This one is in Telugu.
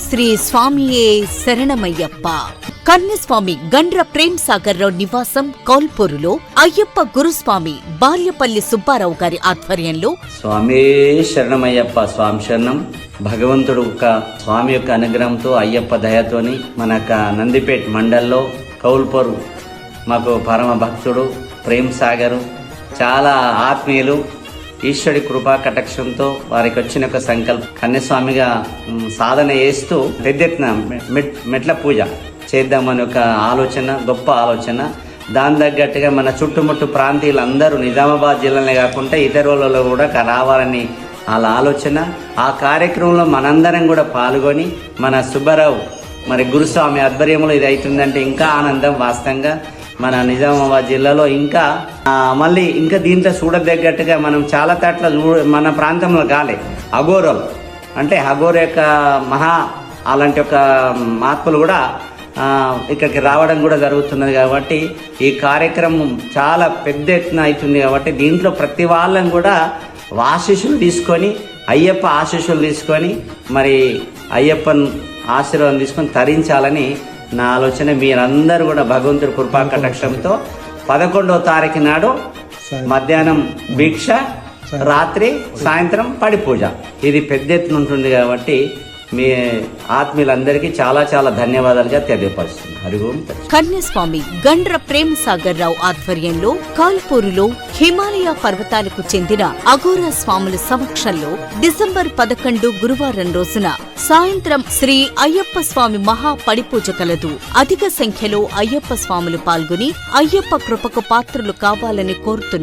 శ్రీ స్వామియే శరణమయ్యప్ప. కన్యస్వామి గండ్ర ప్రేమ్ సాగర్ రావు నివాసం కౌల్పూరులో అయ్యప్ప గురుస్వామి బాల్యపల్లి సుబ్బారావు గారి ఆధ్వర్యంలో స్వామి శరణమయ్యప్ప. స్వామి శరణం. భగవంతుడు స్వామి యొక్క అనుగ్రహంతో అయ్యప్ప దయతోని మన నందిపేట్ మండల్లో కౌల్పూరు మాకు పరమ భక్తుడు ప్రేమ్ సాగరు, చాలా ఆత్మీయులు. ఈశ్వరి కృపా కటాక్షంతో వారికి వచ్చిన ఒక సంకల్పం కన్యస్వామిగా సాధన చేస్తూ పెద్దెత్తిన మెట్ల పూజ చేద్దామని ఒక ఆలోచన, గొప్ప ఆలోచన. దాని తగ్గట్టుగా మన చుట్టుముట్టు ప్రాంతీయులందరూ నిజామాబాద్ జిల్లానే కాకుండా ఇతరులలో కూడా రావాలని వాళ్ళ ఆలోచన. ఆ కార్యక్రమంలో మనందరం కూడా పాల్గొని మన సుబ్బారావు మరి గురుస్వామి ఆధ్వర్యంలో ఇది అవుతుందంటే ఇంకా ఆనందం. వాస్తవంగా మన నిజామాబాద్ జిల్లాలో ఇంకా మళ్ళీ ఇంకా దీంట్లో చూడదగ్గట్టుగా మనం చాలా తట్ల మన ప్రాంతంలో కాలే అఘోరాలు అంటే అఘోర యొక్క అలాంటి ఒక మహాత్ములు కూడా ఇక్కడికి రావడం కూడా జరుగుతున్నది. కాబట్టి ఈ కార్యక్రమం చాలా పెద్ద ఎత్తున అవుతుంది. కాబట్టి దీంట్లో ప్రతి వాళ్ళని కూడా ఆశీస్సులు తీసుకొని అయ్యప్ప ఆశీస్సులు తీసుకొని మరి అయ్యప్పన్ ఆశీర్వాదం తీసుకొని తరించాలని నా ఆలోచన. మీరందరూ కూడా భగవంతుడి కృపా కటాక్షంతో 11వ తారీఖు నాడు మధ్యాహ్నం భిక్ష, రాత్రి సాయంత్రం పడి పూజ, ఇది పెద్ద ఎత్తున ఉంటుంది. కాబట్టి మీ ఆత్మీయులందరికీ చాలా చాలా ధన్యవాదాలుగా తెలియపరుస్తుంది. హరి ఓం. కన్యస్వామి గండ్ర ప్రేమ్ సాగర్ రావు ఆధ్వర్యంలో కాల్పూరులో హిమాలయ పర్వతాలకు చెందిన అఘోరా స్వాముల సమక్షంలో డిసెంబర్ 11 గురువారం రోజున సాయంత్రం శ్రీ అయ్యప్ప స్వామి మహా పడిపూజ కలదు. అధిక సంఖ్యలో అయ్యప్ప స్వాములు పాల్గొని అయ్యప్ప కృపకు పాత్రులు కావాలని కోరుతున్నారు.